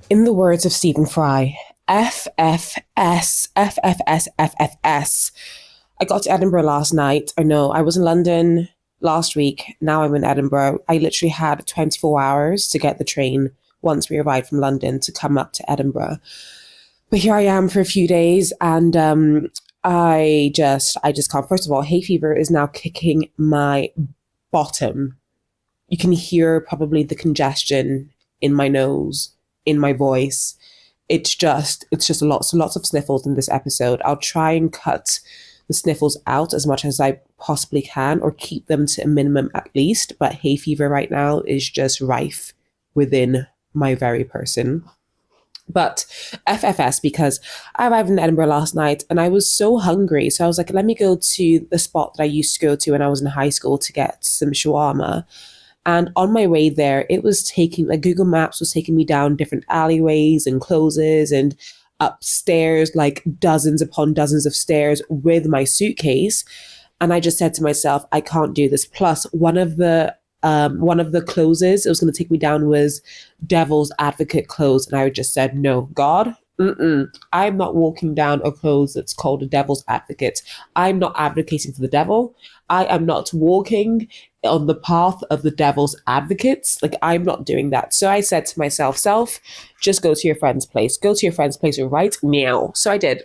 In the words of Stephen Fry, FFS, FFS, FFS. I got to Edinburgh last night. I know I was in London last week. Now I'm in Edinburgh. I literally had 24 hours to get the train once we arrived from London to come up to Edinburgh. But here I am for a few days, and I just can't. First of all, hay fever is now kicking my bottom. You can hear probably the congestion in my nose, in my voice. It's just a lot. So lots of sniffles in this episode. I'll try and cut the sniffles out as much as I possibly can, or keep them to a minimum at least. But hay fever right now is just rife within my very person. But FFS, because I arrived in Edinburgh last night and I was so hungry. So I was like, let me go to the spot that I used to go to when I was in high school to get some shawarma. And on my way there, it was taking, like, Google Maps was taking me down different alleyways and closes and upstairs, like dozens upon dozens of stairs with my suitcase. And I just said to myself, I can't do this. Plus, one of the closes it was going to take me down was Devil's Advocate close, and I just said, no, God, I'm not walking down a close that's called a Devil's Advocate. I'm not advocating for the devil. I am not walking on the path of the devil's advocates. Like, I'm not doing that. So I said to myself, self, just go to your friend's place. Go to your friend's place right now. So I did.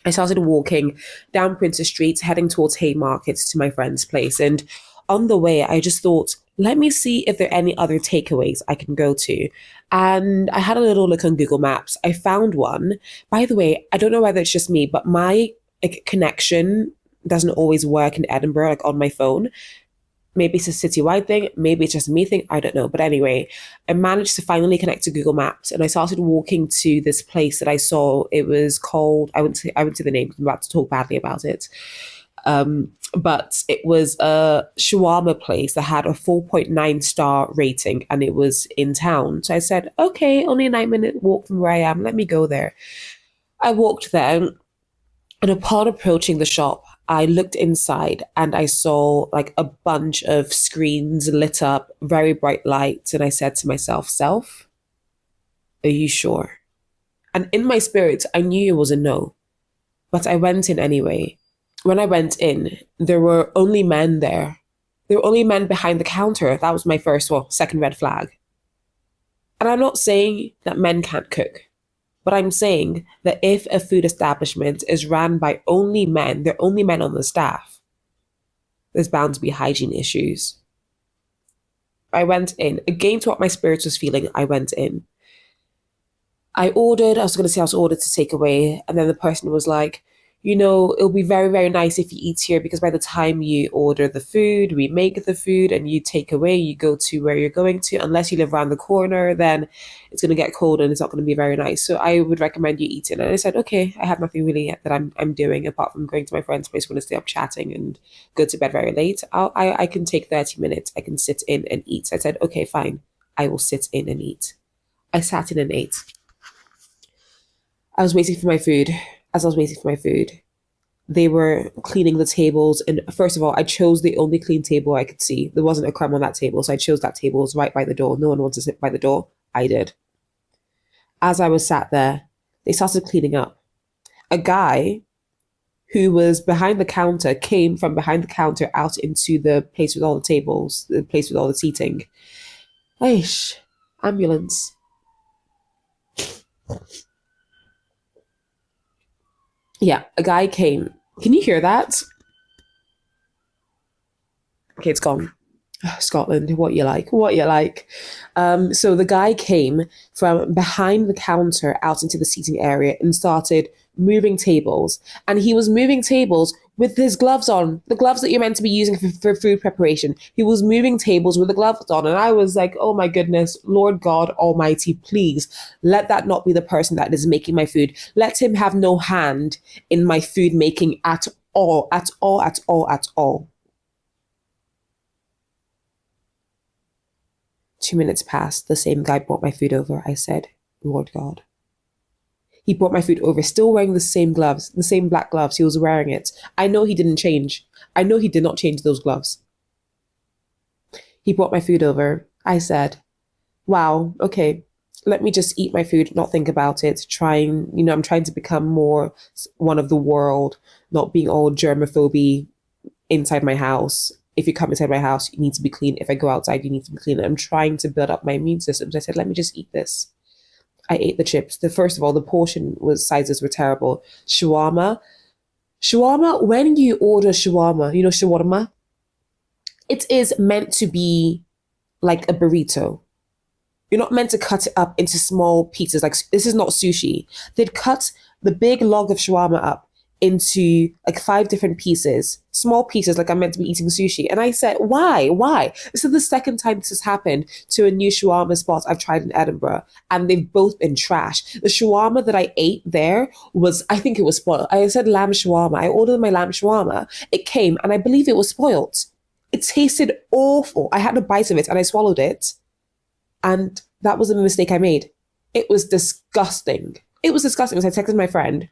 I started walking down Princess Street, heading towards Haymarket to my friend's place. And on the way, I just thought, let me see if there are any other takeaways I can go to. And I had a little look on Google Maps. I found one. By the way, I don't know whether it's just me, but my connection doesn't always work in Edinburgh, like on my phone. Maybe it's a citywide thing. Maybe it's just a me thing. I don't know. But anyway, I managed to finally connect to Google Maps, and I started walking to this place that I saw. It was called, I wouldn't say the name because I'm about to talk badly about it. But it was a shawarma place that had a 4.9 star rating, and it was in town. So I said, okay, only a 9-minute walk from where I am. Let me go there. I walked there, and upon approaching the shop, I looked inside and I saw like a bunch of screens lit up, very bright lights. And I said to myself, self, are you sure? And in my spirit, I knew it was a no, but I went in anyway. When I went in, there were only men there. There were only men behind the counter. That was my second red flag. And I'm not saying that men can't cook, but I'm saying that if a food establishment is ran by only men, there are only men on the staff, there's bound to be hygiene issues. I went in, against what my spirit was feeling, I went in. I was going to say I was ordered to take away, and then the person was like, it'll be very, very nice if you eat here, because by the time you order the food, we make the food and you take away, you go to where you're going to. Unless you live around the corner, then it's going to get cold and it's not going to be very nice. So I would recommend you eat it. And I said, okay, I have nothing really that I'm doing apart from going to my friend's place. We're going to stay up chatting and go to bed very late. I can take 30 minutes. I can sit in and eat. So I said, okay, fine. I will sit in and eat. I sat in and ate. I was waiting for my food. As I was waiting for my food, they were cleaning the tables. And first of all, I chose the only clean table I could see. There wasn't a crumb on that table. So I chose that table. It was right by the door. No one wanted to sit by the door. I did. As I was sat there, they started cleaning up. A guy who was behind the counter came from behind the counter out into the place with all the tables, the place with all the seating. Aish, ambulance. Yeah, a guy came. Can you hear that? Okay, it's gone. Scotland, what you like, what you like. So the guy came from behind the counter out into the seating area and started moving tables. And he was moving tables with his gloves on, the gloves that you're meant to be using for food preparation. He was moving tables with the gloves on. And I was like, oh my goodness, Lord God Almighty, please let that not be the person that is making my food. Let him have no hand in my food making at all, at all, at all, at all. 2 minutes passed. The same guy brought my food over. I said, Lord God. He brought my food over, still wearing the same gloves, the same black gloves. He was wearing it. I know he didn't change. I know he did not change those gloves. He brought my food over. I said, wow, okay. let me just eat my food, not think about it, trying, I'm trying to become more one of the world, not being all germophobia inside my house. If you come inside my house, you need to be clean. If I go outside, you need to be clean. I'm trying to build up my immune system. So I said, let me just eat this. I ate the chips. First of all, the portion sizes were terrible. Shawarma, when you order shawarma, shawarma, it is meant to be like a burrito. You're not meant to cut it up into small pieces. Like, this is not sushi. They'd cut the big log of shawarma up into like 5 different pieces, small pieces, like I'm meant to be eating sushi. And I said, why? This is the second time this has happened to a new shawarma spot I've tried in Edinburgh, and they've both been trash. The shawarma that I ate there I think it was spoiled. I said lamb shawarma. I ordered my lamb shawarma. It came, and I believe it was spoiled. It tasted awful. I had a bite of it, and I swallowed it. And that was a mistake I made. It was disgusting. So I texted my friend,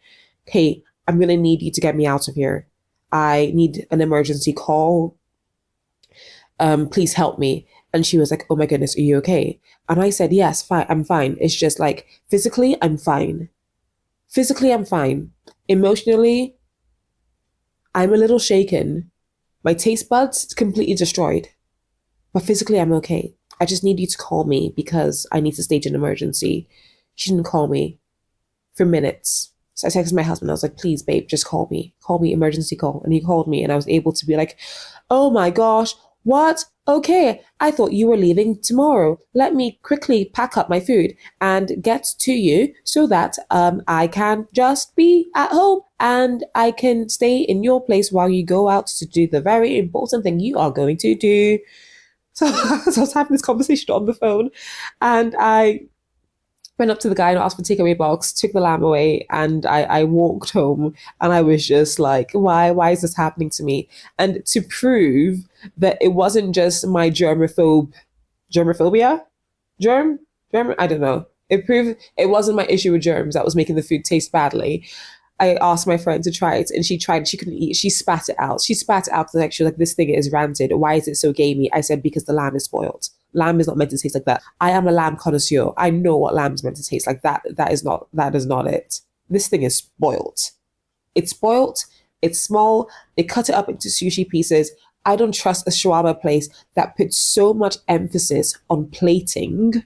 hey, I'm going to need you to get me out of here. I need an emergency call. Please help me. And she was like, oh my goodness, are you okay? And I said, yes, fine. I'm fine. It's just like, physically, I'm fine. Emotionally, I'm a little shaken. My taste buds completely destroyed. But physically, I'm okay. I just need you to call me because I need to stage an emergency. She didn't call me for minutes. So I texted my husband. I was like, please, babe, just call me, emergency call. And he called me, and I was able to be like, oh my gosh, what? Okay, I thought you were leaving tomorrow. Let me quickly pack up my food and get to you so that I can just be at home and I can stay in your place while you go out to do the very important thing you are going to do. So I was having this conversation on the phone, and I went up to the guy and asked for a takeaway box, took the lamb away, and I walked home, and I was just like, why is this happening to me? And to prove that it wasn't just my germophobia? I don't know. It proved it wasn't my issue with germs that was making the food taste badly. I asked my friend to try it, and she tried it. She couldn't eat. She spat it out. She was like, this thing is rancid. Why is it so gamey? I said, because the lamb is spoiled. Lamb is not meant to taste like that. I am a lamb connoisseur. I know what lamb is meant to taste like. That is not it. This thing is spoiled. It's spoiled. It's small. They cut it up into sushi pieces. I don't trust a shawarma place that puts so much emphasis on plating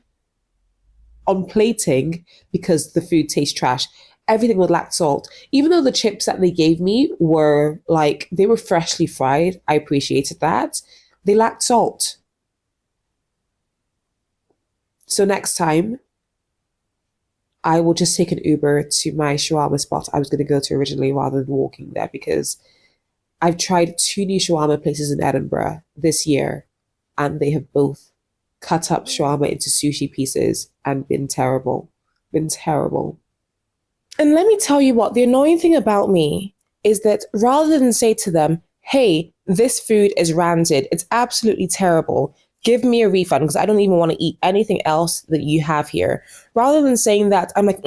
because the food tastes trash. Everything would lack salt. Even though the chips that they gave me were like, they were freshly fried. I appreciated that. They lacked salt. So next time, I will just take an Uber to my shawarma spot I was going to go to originally rather than walking there, because I've tried 2 new shawarma places in Edinburgh this year, and they have both cut up shawarma into sushi pieces and been terrible. And let me tell you what, the annoying thing about me is that rather than say to them, hey, this food is rancid, it's absolutely terrible, give me a refund because I don't even want to eat anything else that you have here. Rather than saying that, I'm like,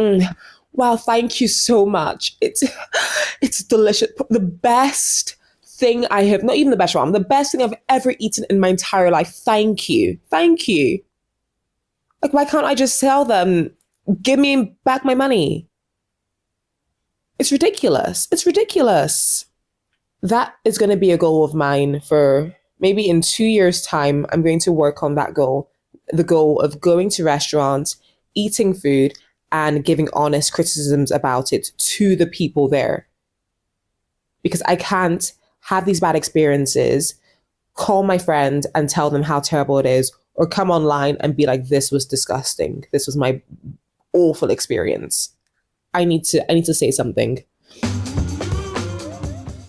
wow, thank you so much. It's delicious. The best thing I have, not even the best one, the best thing I've ever eaten in my entire life. Thank you. Like, why can't I just tell them, give me back my money? It's ridiculous. That is going to be a goal of mine for maybe in 2 years' time. I'm going to work on that goal. The goal of going to restaurants, eating food, and giving honest criticisms about it to the people there. Because I can't have these bad experiences, call my friend and tell them how terrible it is, or come online and be like, this was disgusting. This was my awful experience. I need to say something.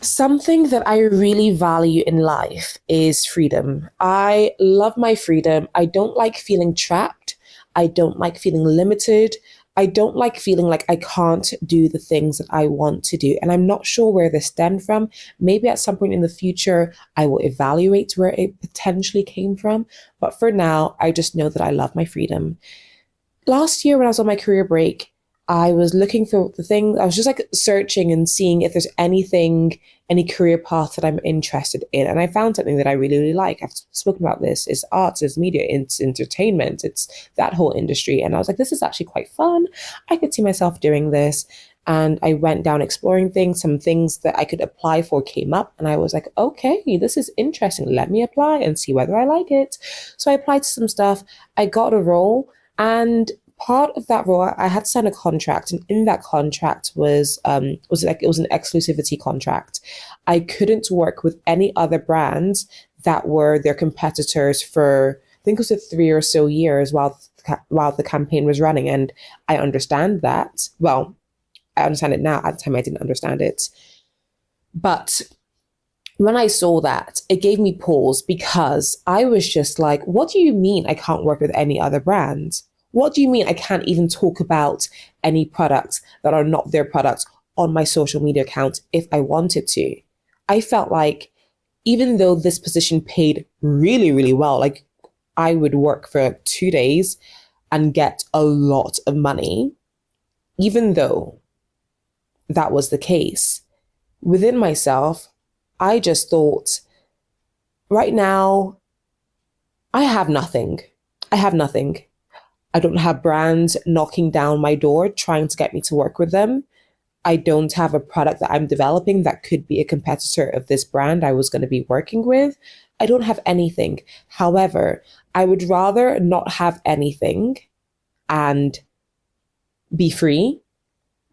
Something that I really value in life is freedom. I love my freedom. I don't like feeling trapped. I don't like feeling limited. I don't like feeling like I can't do the things that I want to do. And I'm not sure where this stemmed from. Maybe at some point in the future, I will evaluate where it potentially came from. But for now, I just know that I love my freedom. Last year when I was on my career break, I was looking for the thing, I was just like searching and seeing if there's anything, any career path that I'm interested in. And I found something that I really, really like. I've spoken about this. It's arts, it's media, it's entertainment, it's that whole industry. And I was like, this is actually quite fun. I could see myself doing this. And I went down exploring things. Some things that I could apply for came up. And I was like, okay, this is interesting. Let me apply and see whether I like it. So I applied to some stuff. I got a role. And part of that role, I had to sign a contract, and in that contract was an exclusivity contract. I couldn't work with any other brands that were their competitors for, I think it was 3 or so years while the campaign was running. And I understand that. Well, I understand it now. At the time, I didn't understand it. But when I saw that, it gave me pause, because I was just like, what do you mean I can't work with any other brands? What do you mean I can't even talk about any products that are not their products on my social media account if I wanted to? I felt like even though this position paid really, really well, like I would work for 2 days and get a lot of money, even though that was the case, within myself, I just thought, right now, I have nothing. I have nothing. I don't have brands knocking down my door trying to get me to work with them. I don't have a product that I'm developing that could be a competitor of this brand I was going to be working with. I don't have anything. However, I would rather not have anything and be free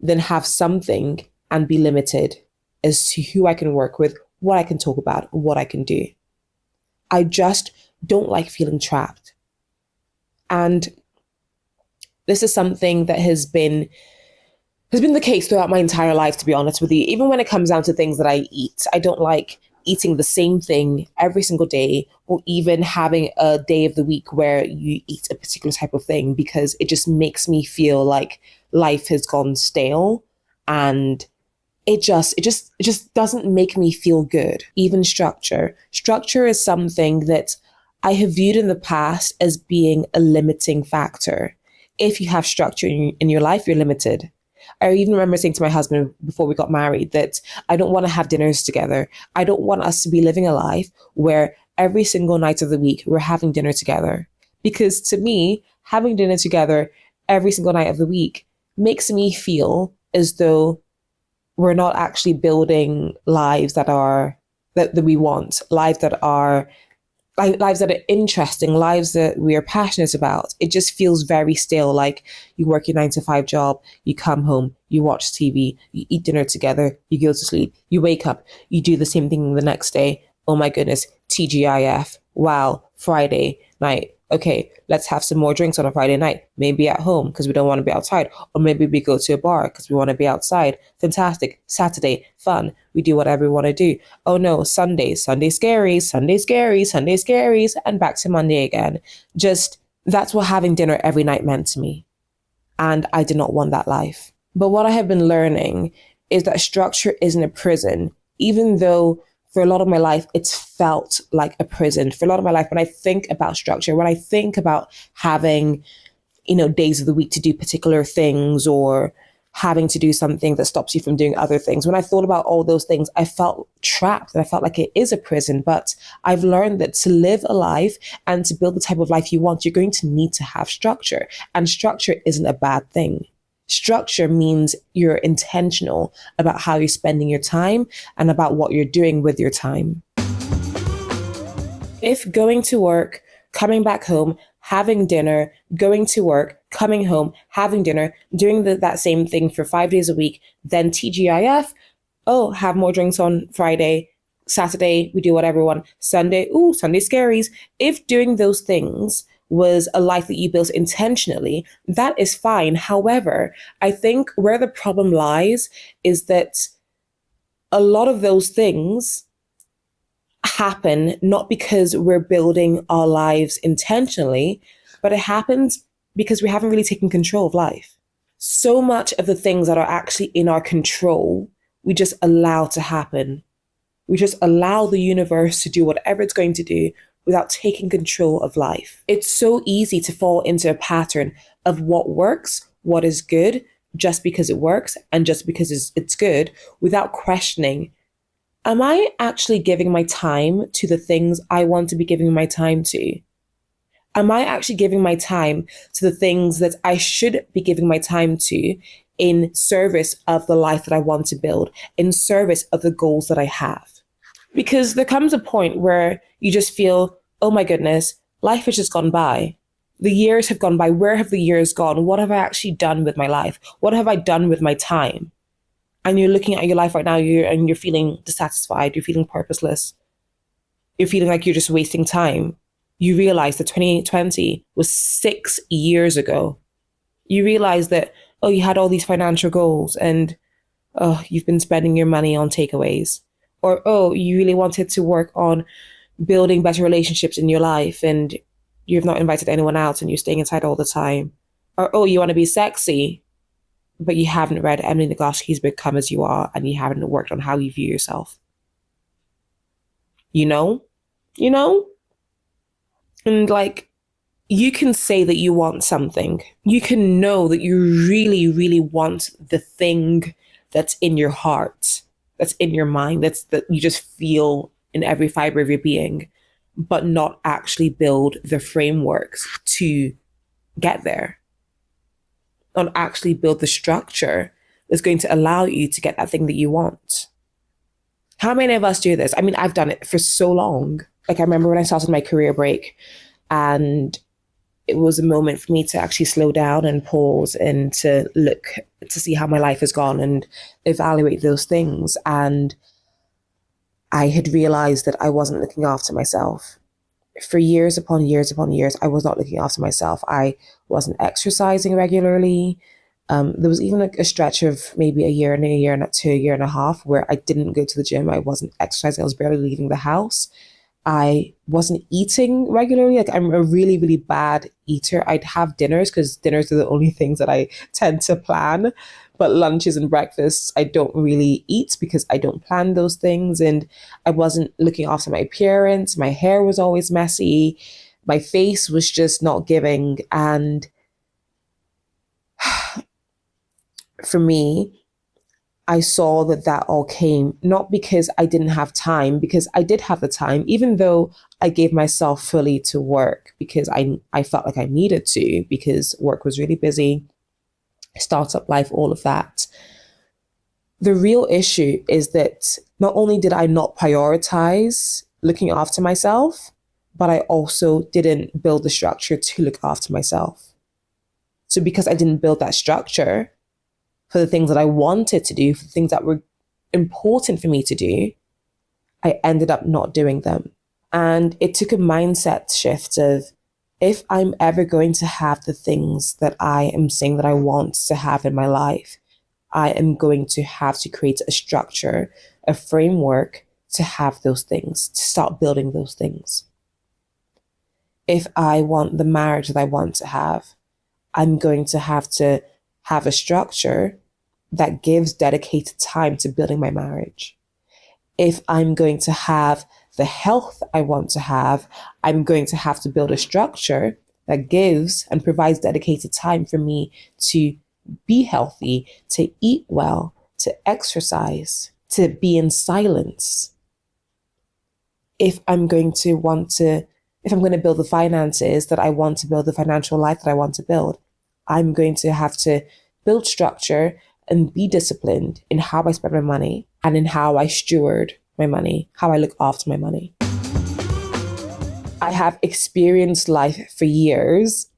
than have something and be limited as to who I can work with, what I can talk about, what I can do. I just don't like feeling trapped. And this is something that has been the case throughout my entire life, to be honest with you. Even when it comes down to things that I eat, I don't like eating the same thing every single day, or even having a day of the week where you eat a particular type of thing, because it just makes me feel like life has gone stale, and it just doesn't make me feel good. Even structure is something that I have viewed in the past as being a limiting factor. If you have structure in your life, you're limited. I even remember saying to my husband before we got married that I don't want to have dinners together. I don't want us to be living a life where every single night of the week we're having dinner together. Because to me, having dinner together every single night of the week makes me feel as though we're not actually building lives that we want, lives that are interesting, lives that we are passionate about. It just feels very stale. Like you work your 9 to 5 job, you come home, you watch TV, you eat dinner together, you go to sleep, you wake up, you do the same thing the next day. Oh my goodness, TGIF. Wow, Friday night. Okay, let's have some more drinks on a Friday night. Maybe at home because we don't want to be outside. Or maybe we go to a bar because we want to be outside. Fantastic. Saturday, fun. We do whatever we want to do. Oh no, Sunday scaries, and back to Monday again. Just, that's what having dinner every night meant to me. And I did not want that life. But what I have been learning is that structure isn't a prison, even though for a lot of my life, it's felt like a prison. For a lot of my life, when I think about structure, when I think about having, days of the week to do particular things, or having to do something that stops you from doing other things, when I thought about all those things, I felt trapped, and I felt like it is a prison. But I've learned that to live a life and to build the type of life you want, you're going to need to have structure. And structure isn't a bad thing. Structure means you're intentional about how you're spending your time and about what you're doing with your time. If going to work, coming back home, having dinner, going to work, coming home, having dinner, doing that same thing for 5 days a week, then TGIF, have more drinks on Friday, Saturday, we do whatever we want, Sunday, Sunday scaries. If doing those things was a life that you built intentionally, that is fine. However, I think where the problem lies is that a lot of those things happen not because we're building our lives intentionally, but it happens because we haven't really taken control of life. So much of the things that are actually in our control, we just allow to happen. We just allow the universe to do whatever it's going to do without taking control of life. It's so easy to fall into a pattern of what works, what is good, just because it works and just because it's good, without questioning, am I actually giving my time to the things I want to be giving my time to? Am I actually giving my time to the things that I should be giving my time to in service of the life that I want to build, in service of the goals that I have? Because there comes a point where you just feel, oh my goodness, life has just gone by. The years have gone by. Where have the years gone? What have I actually done with my life? What have I done with my time? And you're looking at your life right now, you're feeling dissatisfied, you're feeling purposeless, you're feeling like you're just wasting time. You realize that 2020 was 6 years ago. You realize that, oh, you had all these financial goals and, oh, you've been spending your money on takeaways. Or, oh, you really wanted to work on building better relationships in your life and you've not invited anyone out and you're staying inside all the time. Or, oh, you want to be sexy, but you haven't read Emily Nagoski's book, Come As You Are, and you haven't worked on how you view yourself. You know? You know? And like, you can say that you want something. You can know that you really, really want the thing that's in your heart, that's in your mind, that you just feel in every fiber of your being, but not actually build the frameworks to get there. Not actually build the structure that's going to allow you to get that thing that you want. How many of us do this? I mean, I've done it for so long. Like, I remember when I started my career break, and it was a moment for me to actually slow down and pause and to look to see how my life has gone and evaluate those things. And I had realized that I wasn't looking after myself. For years upon years upon years, I was not looking after myself. I wasn't exercising regularly. There was even like a stretch of maybe a year and a year and a half where I didn't go to the gym. I wasn't exercising. I was barely leaving the house. I wasn't eating regularly. Like, I'm a really, really bad eater. I'd have dinners because dinners are the only things that I tend to plan. But lunches and breakfasts, I don't really eat because I don't plan those things. And I wasn't looking after my appearance. My hair was always messy. My face was just not giving. And for me, I saw that all came not because I didn't have time, because I did have the time, even though I gave myself fully to work because I felt like I needed to, because work was really busy, startup life, all of that. The real issue is that not only did I not prioritize looking after myself, but I also didn't build the structure to look after myself. So because I didn't build that structure for the things that I wanted to do, for the things that were important for me to do, I ended up not doing them. And it took a mindset shift of, if I'm ever going to have the things that I am saying that I want to have in my life, I am going to have to create a structure, a framework to have those things, to start building those things. If I want the marriage that I want to have, I'm going to have a structure that gives dedicated time to building my marriage. If I'm going to have the health I want to have, I'm going to have to build a structure that gives and provides dedicated time for me to be healthy, to eat well, to exercise, to be in silence. If I'm going to build the finances that I want to build, the financial life that I want to build, I'm going to have to build structure and be disciplined in how I spend my money and in how I steward my money, how I look after my money. I have experienced life for years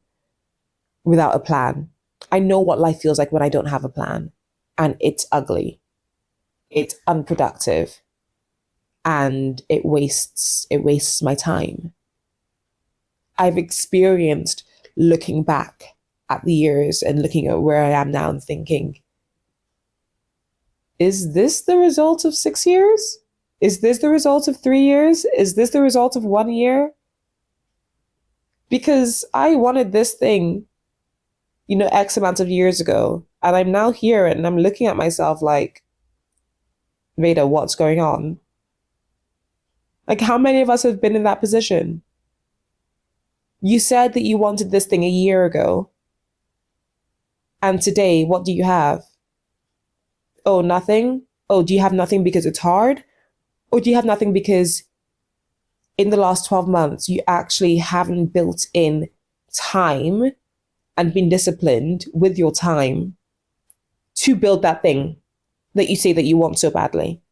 without a plan. I know what life feels like when I don't have a plan, and it's ugly. It's unproductive, and it wastes my time. I've experienced looking back at the years and looking at where I am now and thinking, is this the result of 6 years? Is this the result of 3 years? Is this the result of 1 year? Because I wanted this thing, X amount of years ago, and I'm now here and I'm looking at myself like, Veda, what's going on? Like, how many of us have been in that position? You said that you wanted this thing a year ago, And today, what do you have? Oh, nothing? Oh, do you have nothing because it's hard? Or do you have nothing because in the last 12 months, you actually haven't built in time and been disciplined with your time to build that thing that you say that you want so badly?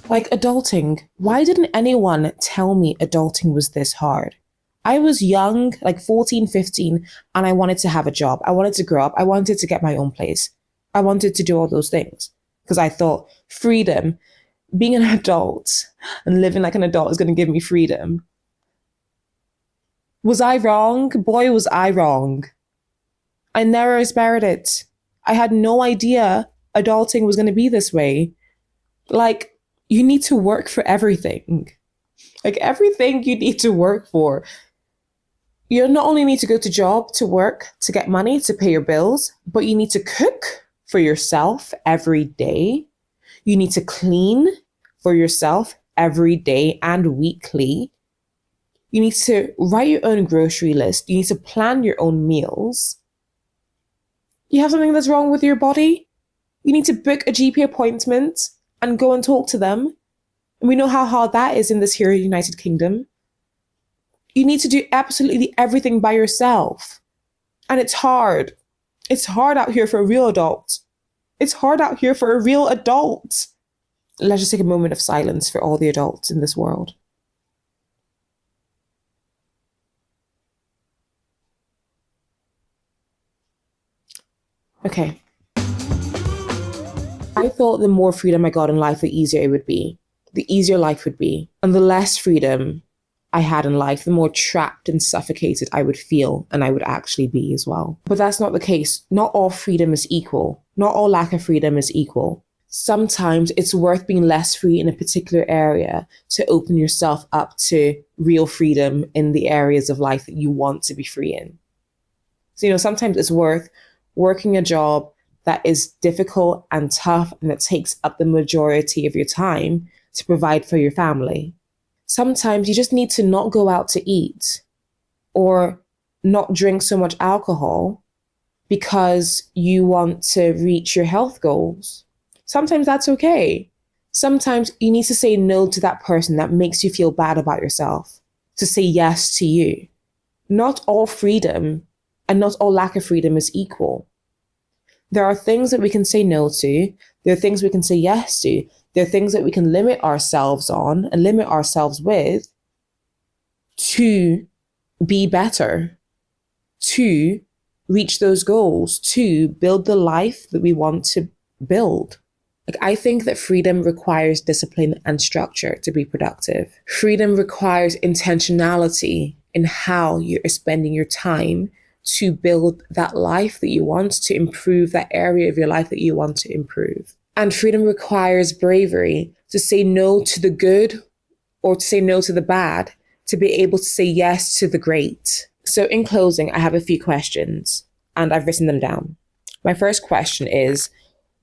Like adulting, why didn't anyone tell me adulting was this hard? I was young, like 14, 15, and I wanted to have a job. I wanted to grow up. I wanted to get my own place. I wanted to do all those things because I thought freedom, being an adult and living like an adult is going to give me freedom. Was I wrong? Boy, was I wrong. I never aspired it. I had no idea adulting was going to be this way. Like, you need to work for everything. Like, everything you need to work for. You not only need to go to job, to work, to get money, to pay your bills, but you need to cook for yourself every day. You need to clean for yourself every day and weekly. You need to write your own grocery list. You need to plan your own meals. You have something that's wrong with your body? You need to book a GP appointment and go and talk to them. And we know how hard that is in this here United Kingdom. You need to do absolutely everything by yourself. And it's hard. It's hard out here for a real adult. It's hard out here for a real adult. Let's just take a moment of silence for all the adults in this world. Okay. I thought the more freedom I got in life, the easier it would be. The easier life would be. And the less freedom I had in life, the more trapped and suffocated I would feel and I would actually be as well. But that's not the case. Not all freedom is equal. Not all lack of freedom is equal. Sometimes it's worth being less free in a particular area to open yourself up to real freedom in the areas of life that you want to be free in. So, sometimes it's worth working a job that is difficult and tough and that takes up the majority of your time to provide for your family. Sometimes you just need to not go out to eat or not drink so much alcohol because you want to reach your health goals. Sometimes that's okay. Sometimes you need to say no to that person that makes you feel bad about yourself, to say yes to you. Not all freedom and not all lack of freedom is equal. There are things that we can say no to. There are things we can say yes to. There are things that we can limit ourselves on and limit ourselves with to be better, to reach those goals, to build the life that we want to build. I think that freedom requires discipline and structure to be productive. Freedom requires intentionality in how you're spending your time to build that life that you want, to improve that area of your life that you want to improve. And freedom requires bravery to say no to the good or to say no to the bad, to be able to say yes to the great. So in closing, I have a few questions and I've written them down. My first question is,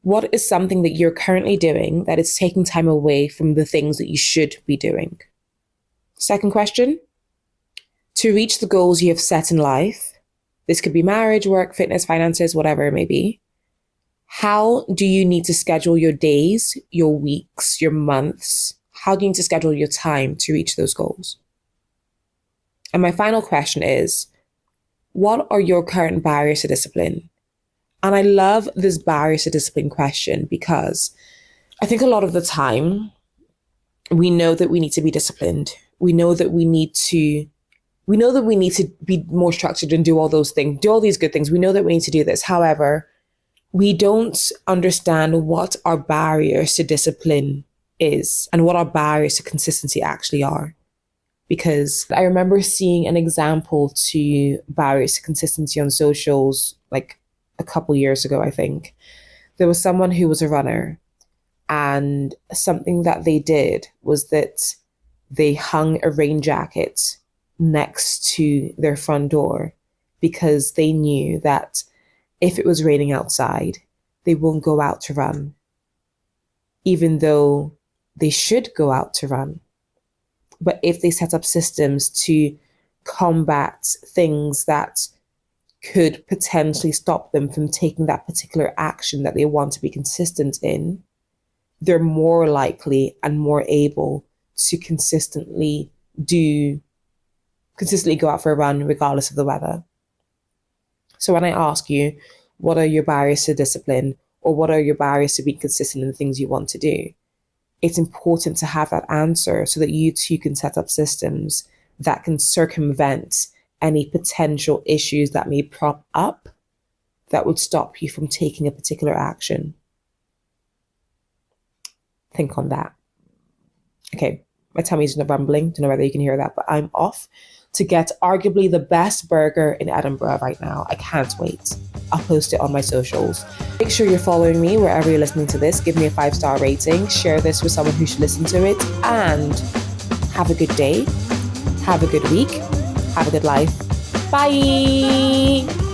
what is something that you're currently doing that is taking time away from the things that you should be doing? Second question, to reach the goals you have set in life, this could be marriage, work, fitness, finances, whatever it may be, how do you need to schedule your days, your weeks, your months? How do you need to schedule your time to reach those goals? And my final question is, what are your current barriers to discipline? And I love this barriers to discipline question because I think a lot of the time we know that we need to be disciplined. We know that we need to be more structured and do all those things, do all these good things. We know that we need to do this. However, we don't understand what our barriers to discipline is and what our barriers to consistency actually are. Because I remember seeing an example to barriers to consistency on socials like a couple years ago, I think. There was someone who was a runner, and something that they did was that they hung a rain jacket next to their front door because they knew that if it was raining outside, they won't go out to run, even though they should go out to run. But if they set up systems to combat things that could potentially stop them from taking that particular action that they want to be consistent in, they're more likely and more able to consistently go out for a run regardless of the weather. So when I ask you, what are your barriers to discipline, or what are your barriers to being consistent in the things you want to do? It's important to have that answer so that you too can set up systems that can circumvent any potential issues that may prop up that would stop you from taking a particular action. Think on that. Okay, my tummy's rumbling. Don't know whether you can hear that, but I'm off to get arguably the best burger in Edinburgh right now. I can't wait. I'll post it on my socials. Make sure you're following me wherever you're listening to this. Give me a 5-star rating. Share this with someone who should listen to it. And have a good day. Have a good week. Have a good life. Bye.